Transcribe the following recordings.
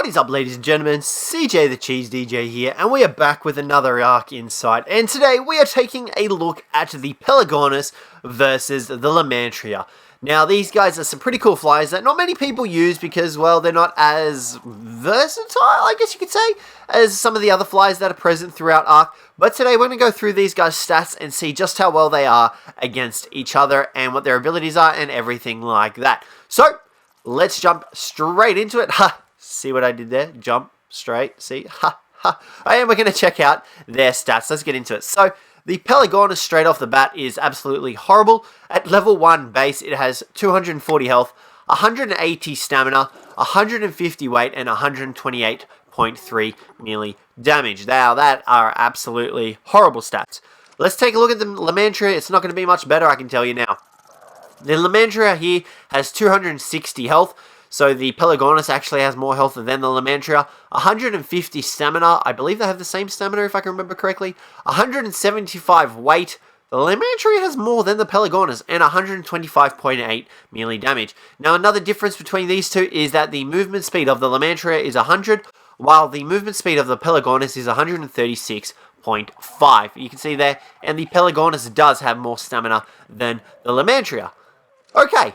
What is up, ladies and gentlemen? Cjthecheesedj here, and we are back with another Ark Insight. And today we are taking a look at the Pelagornis versus the Lymantria. Now, these guys are some pretty cool flyers that not many people use because, well, they're not as versatile, I guess you could say, as some of the other flyers that are present throughout Ark. But today we're going to go through these guys' stats and see just how well they are against each other and what their abilities are and everything like that. So, let's jump straight into it. Ha! See what I did there? Jump straight. See? Ha, ha. And we're going to check out their stats. Let's get into it. So, the Pelagornis straight off the bat is absolutely horrible. At level 1 base, it has 240 health, 180 stamina, 150 weight, and 128.3 melee damage. Now, that are absolutely horrible stats. Let's take a look at the Lymantria. It's not going to be much better, I can tell you now. The Lymantria here has 260 health. So the Pelagornis actually has more health than the Lymantria. 150 stamina. I believe they have the same stamina if I can remember correctly. 175 weight. The Lymantria has more than the Pelagornis and 125.8 melee damage. Now, another difference between these two is that the movement speed of the Lymantria is 100, while the movement speed of the Pelagornis is 136.5. You can see there, and the Pelagornis does have more stamina than the Lymantria. Okay.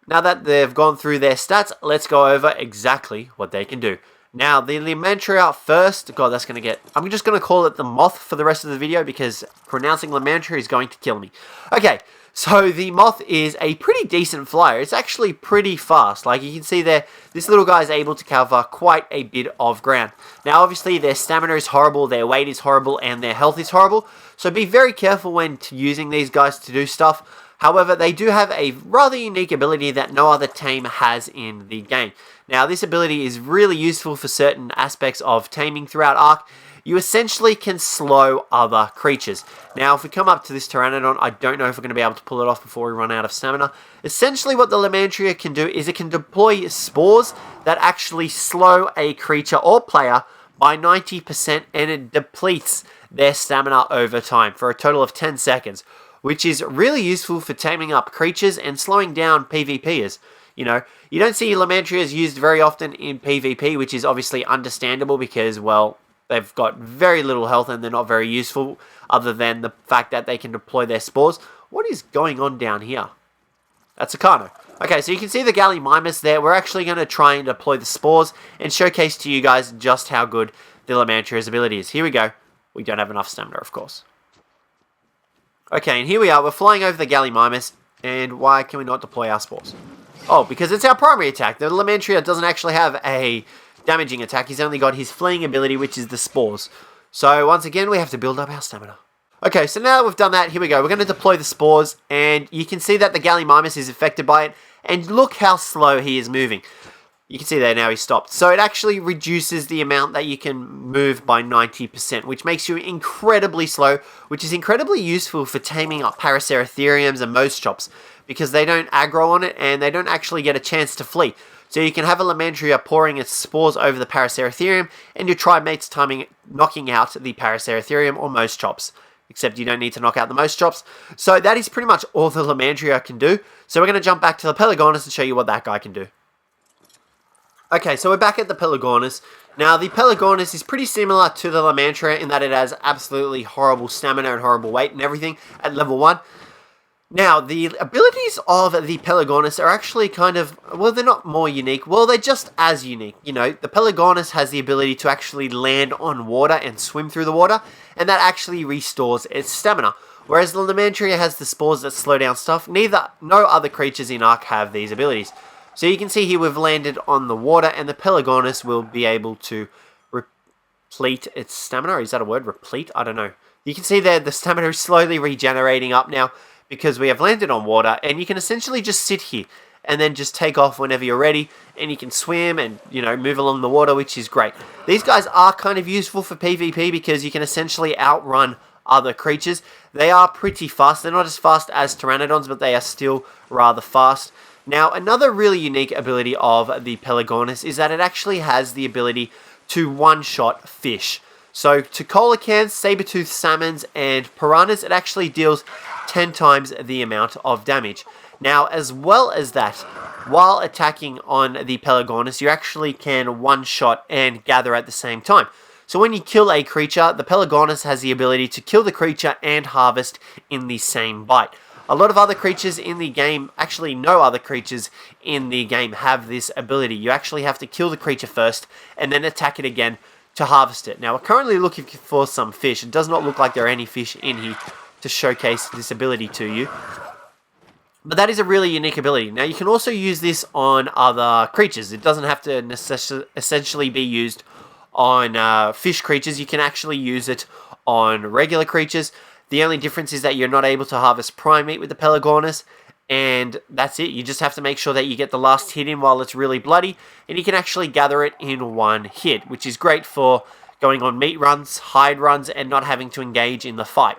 Now that they've gone through their stats, let's go over exactly what they can do. Now, the Lymantria first, God, that's going to get, I'm just going to call it the Moth for the rest of the video because pronouncing Lymantria is going to kill me. Okay, so the Moth is a pretty decent flyer. It's actually pretty fast. Like you can see there, this little guy is able to cover quite a bit of ground. Now, obviously, their stamina is horrible, their weight is horrible, and their health is horrible. So be very careful when using these guys to do stuff. However, they do have a rather unique ability that no other team has in the game. Now, this ability is really useful for certain aspects of taming throughout Ark. You essentially can slow other creatures. Now, if we come up to this Pteranodon, I don't know if we're going to be able to pull it off before we run out of stamina. Essentially, what the Lymantria can do is it can deploy spores that actually slow a creature or player by 90%, and it depletes their stamina over time for a total of 10 seconds. Which is really useful for taming up creatures and slowing down PvPers. You know, you don't see Lymantrias used very often in PvP, which is obviously understandable because, well, they've got very little health and they're not very useful other than the fact that they can deploy their spores. What is going on down here? That's a Carno. Okay, so you can see the Gallimimus there. We're actually going to try and deploy the spores and showcase to you guys just how good the Lymantria's ability is. Here we go. We don't have enough stamina, of course. Okay, and here we are. We're flying over the Gallimimus, and why can we not deploy our spores? Oh, because it's our primary attack. The Lymantria doesn't actually have a damaging attack. He's only got his fleeing ability, which is the spores. So, once again, we have to build up our stamina. Okay, so now that we've done that, here we go. We're going to deploy the spores, and you can see that the Gallimimus is affected by it, and look how slow he is moving. You can see there now he's stopped. So it actually reduces the amount that you can move by 90%, which makes you incredibly slow, which is incredibly useful for taming up Paraceratheriums and Mosechops, because they don't aggro on it and they don't actually get a chance to flee. So you can have a Lymantria pouring its spores over the Paraceratherium, and your tribe mates knocking out the Paraceratherium or Mosechops. Except you don't need to knock out the Mosechops. So that is pretty much all the Lymantria can do. So we're going to jump back to the Pelagornis and show you what that guy can do. Okay, so we're back at the Pelagornis. Now, the Pelagornis is pretty similar to the Lymantria in that it has absolutely horrible stamina and horrible weight and everything at level 1. Now, the abilities of the Pelagornis are actually kind of, well, they're not more unique. Well, they're just as unique. You know, the Pelagornis has the ability to actually land on water and swim through the water, and that actually restores its stamina. Whereas the Lymantria has the spores that slow down stuff. No other creatures in Ark have these abilities. So you can see here we've landed on the water, and the Pelagornis will be able to replete its stamina. Or is that a word? Replete? I don't know. You can see there the stamina is slowly regenerating up now because we have landed on water, and you can essentially just sit here and then just take off whenever you're ready, and you can swim and, you know, move along the water, which is great. These guys are kind of useful for PvP because you can essentially outrun other creatures. They are pretty fast. They're not as fast as Pteranodons, but they are still rather fast. Now, another really unique ability of the Pelagornis is that it actually has the ability to one-shot fish. So, to coelacanths, saber-toothed salmons, and piranhas, it actually deals 10 times the amount of damage. Now, as well as that, while attacking on the Pelagornis, you actually can one-shot and gather at the same time. So when you kill a creature, the Pelagornis has the ability to kill the creature and harvest in the same bite. A lot of other creatures in the game, actually no other creatures in the game have this ability. You actually have to kill the creature first and then attack it again to harvest it. Now we're currently looking for some fish. It does not look like there are any fish in here to showcase this ability to you. But that is a really unique ability. Now you can also use this on other creatures. It doesn't have to essentially be used on fish creatures. You can actually use it on regular creatures. The only difference is that you're not able to harvest prime meat with the Pelagornis, and that's it. You just have to make sure that you get the last hit in while it's really bloody, and you can actually gather it in one hit, which is great for going on meat runs, hide runs, and not having to engage in the fight.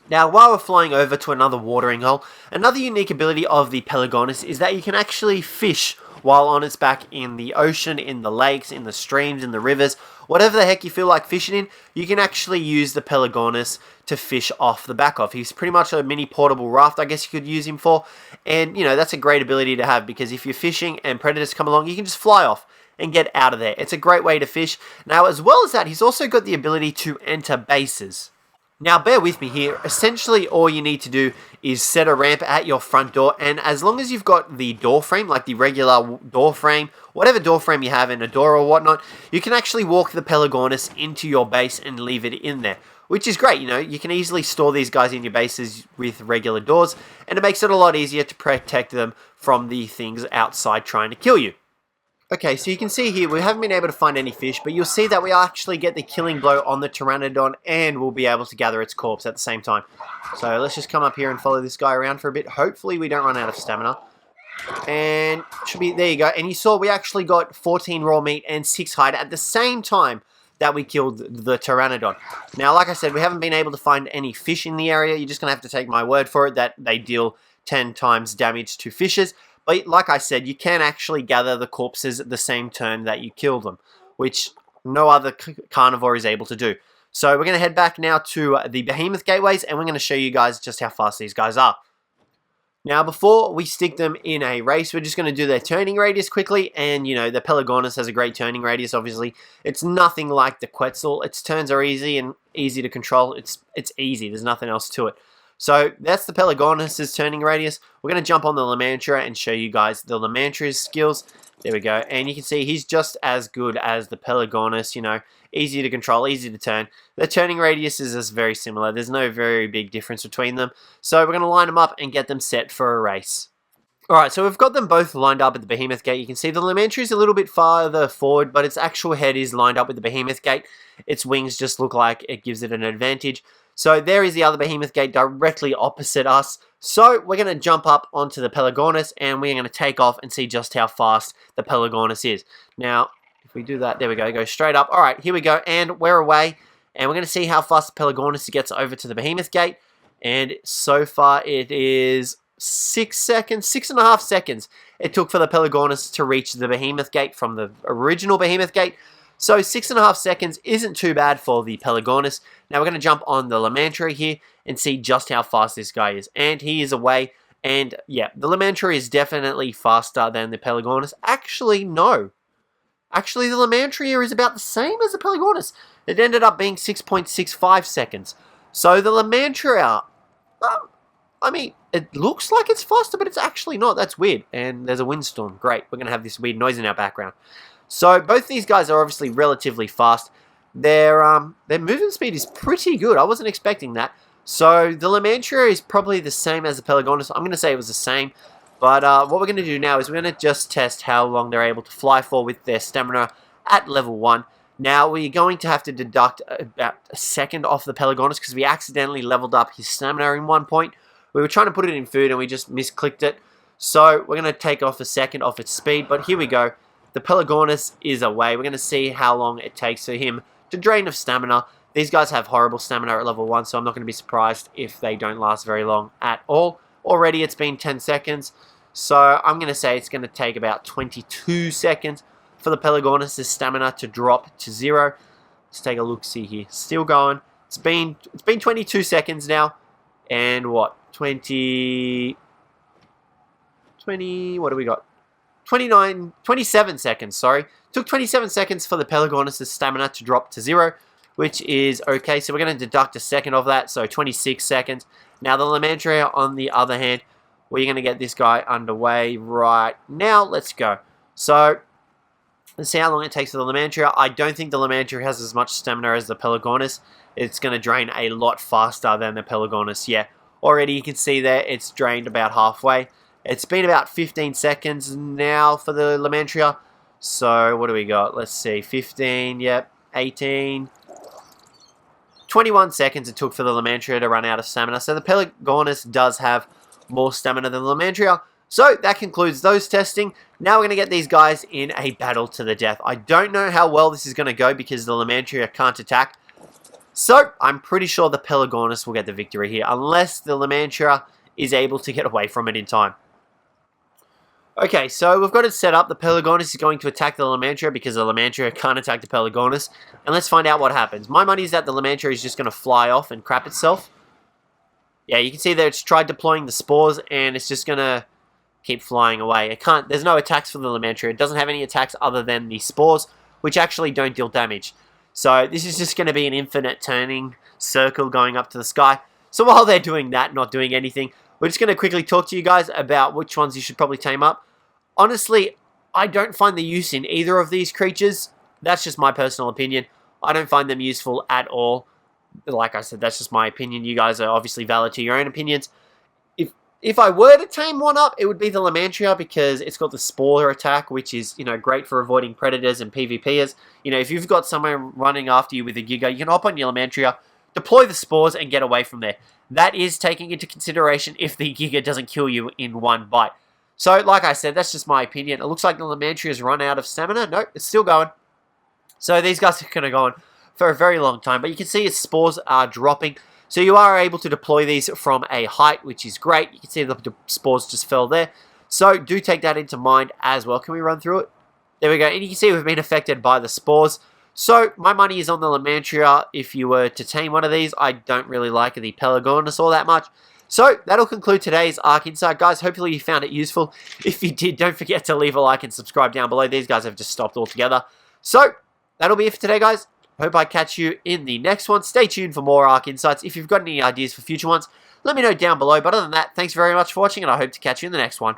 Now, while we're flying over to another watering hole, another unique ability of the Pelagornis is that you can actually fish while on its back in the ocean, in the lakes, in the streams, in the rivers, whatever the heck you feel like fishing in, you can actually use the Pelagornis to fish off the back of. He's pretty much a mini portable raft, I guess you could use him for, and, you know, that's a great ability to have, because if you're fishing and predators come along, you can just fly off and get out of there. It's a great way to fish. Now, as well as that, he's also got the ability to enter bases. Now, bear with me here. Essentially, all you need to do is set a ramp at your front door, and as long as you've got the door frame, like the regular door frame, whatever door frame you have in a door or whatnot, you can actually walk the Pelagornis into your base and leave it in there, which is great. You know, you can easily store these guys in your bases with regular doors, and it makes it a lot easier to protect them from the things outside trying to kill you. Okay, so you can see here, we haven't been able to find any fish, but you'll see that we actually get the killing blow on the Pteranodon, and we'll be able to gather its corpse at the same time. So let's just come up here and follow this guy around for a bit. Hopefully we don't run out of stamina. And should be, there you go. And you saw we actually got 14 raw meat and 6 hide at the same time that we killed the Pteranodon. Now, like I said, we haven't been able to find any fish in the area. You're just going to have to take my word for it that they deal 10 times damage to fishes. But like I said, you can actually gather the corpses at the same turn that you kill them, which no other carnivore is able to do. So we're going to head back now to the behemoth gateways, and we're going to show you guys just how fast these guys are. Now, before we stick them in a race, we're just going to do their turning radius quickly. And, you know, the Pelagornis has a great turning radius, obviously. It's nothing like the Quetzal. Its turns are easy and easy to control. It's easy. There's nothing else to it. So that's the Pelagornis' turning radius. We're going to jump on the Lymantria and show you guys the Lymantria's skills. There we go. And you can see he's just as good as the Pelagornis, you know. Easy to control, easy to turn. The turning radius is very similar. There's no very big difference between them. So we're going to line them up and get them set for a race. Alright, so we've got them both lined up at the Behemoth Gate. You can see the Lymantria is a little bit farther forward, but its actual head is lined up with the Behemoth Gate. Its wings just look like it gives it an advantage. So there is the other Behemoth Gate directly opposite us. So we're going to jump up onto the Pelagornis, and we're going to take off and see just how fast the Pelagornis is. Now, if we do that, there we go, go straight up. Alright, here we go, and we're away. And we're going to see how fast the Pelagornis gets over to the Behemoth Gate. And so far it is 6 seconds, 6.5 seconds it took for the Pelagornis to reach the Behemoth Gate from the original Behemoth Gate. So 6.5 seconds isn't too bad for the Pelagornis. Now we're going to jump on the Lymantria here and see just how fast this guy is. And he is away. And yeah, the Lymantria is definitely faster than the Pelagornis. Actually, no. Actually, the Lymantria is about the same as the Pelagornis. It ended up being 6.65 seconds. So the Lymantria, I mean, it looks like it's faster, but it's actually not. That's weird. And there's a windstorm. Great. We're going to have this weird noise in our background. So both these guys are obviously relatively fast. Their movement speed is pretty good. I wasn't expecting that. So the Lymantria is probably the same as the Pelagornis. I'm going to say it was the same. But what we're going to do now is we're going to just test how long they're able to fly for with their stamina at level 1. Now we're going to have to deduct about a second off the Pelagornis because we accidentally leveled up his stamina in one point. We were trying to put it in food and we just misclicked it. So we're going to take off a second off its speed. But here we go. The Pelagornis is away. We're going to see how long it takes for him to drain of stamina. These guys have horrible stamina at level 1, so I'm not going to be surprised if they don't last very long at all. Already it's been 10 seconds, so I'm going to say it's going to take about 22 seconds for the Pelagornis' stamina to drop to 0. Let's take a look-see here. Still going. It's been 22 seconds now, and what? 20... 20, what do we got? 27 seconds, sorry. Took 27 seconds for the Pelagornis' stamina to drop to 0, which is okay. So we're going to deduct a second of that, so 26 seconds. Now the Lymantria, on the other hand, we're going to get this guy underway right now. Let's go. So let's see how long it takes for the Lymantria. I don't think the Lymantria has as much stamina as the Pelagornis. It's going to drain a lot faster than the Pelagornis. Yeah, already you can see there it's drained about halfway. It's been about 15 seconds now for the Lymantria. So what do we got? Let's see, 15, yep, 18, 21 seconds it took for the Lymantria to run out of stamina. So the Pelagornis does have more stamina than the Lymantria. So that concludes those testing. Now we're going to get these guys in a battle to the death. I don't know how well this is going to go because the Lymantria can't attack. So I'm pretty sure the Pelagornis will get the victory here, unless the Lymantria is able to get away from it in time. Okay, so we've got it set up. The Pelagornis is going to attack the Lymantria because the Lymantria can't attack the Pelagornis. And let's find out what happens. My money is that the Lymantria is just going to fly off and crap itself. Yeah, you can see that it's tried deploying the spores and it's just going to keep flying away. It can't. There's no attacks for the Lymantria. It doesn't have any attacks other than the spores, which actually don't deal damage. So this is just going to be an infinite turning circle going up to the sky. So while they're doing that, not doing anything, we're just going to quickly talk to you guys about which ones you should probably tame up. Honestly, I don't find the use in either of these creatures. That's just my personal opinion. I don't find them useful at all. Like I said, that's just my opinion. You guys are obviously valid to your own opinions. If I were to tame one up, it would be the Lymantria because it's got the spore attack, which is, great for avoiding predators and PvPers. If you've got someone running after you with a Giga, you can hop on your Lymantria, deploy the spores, and get away from there. That is taking into consideration if the Giga doesn't kill you in one bite. So, like I said, that's just my opinion. It looks like the Lymantria's run out of stamina. Nope, it's still going. So these guys are going to go on for a very long time. But you can see its spores are dropping. So you are able to deploy these from a height, which is great. You can see the spores just fell there. So do take that into mind as well. Can we run through it? There we go. And you can see we've been affected by the spores. So my money is on the Lymantria. If you were to tame one of these, I don't really like the Pelagornis all that much. So that'll conclude today's Ark Insight, guys. Hopefully you found it useful. If you did, don't forget to leave a like and subscribe down below. These guys have just stopped altogether. So that'll be it for today, guys. Hope I catch you in the next one. Stay tuned for more Ark Insights. If you've got any ideas for future ones, let me know down below. But other than that, thanks very much for watching, and I hope to catch you in the next one.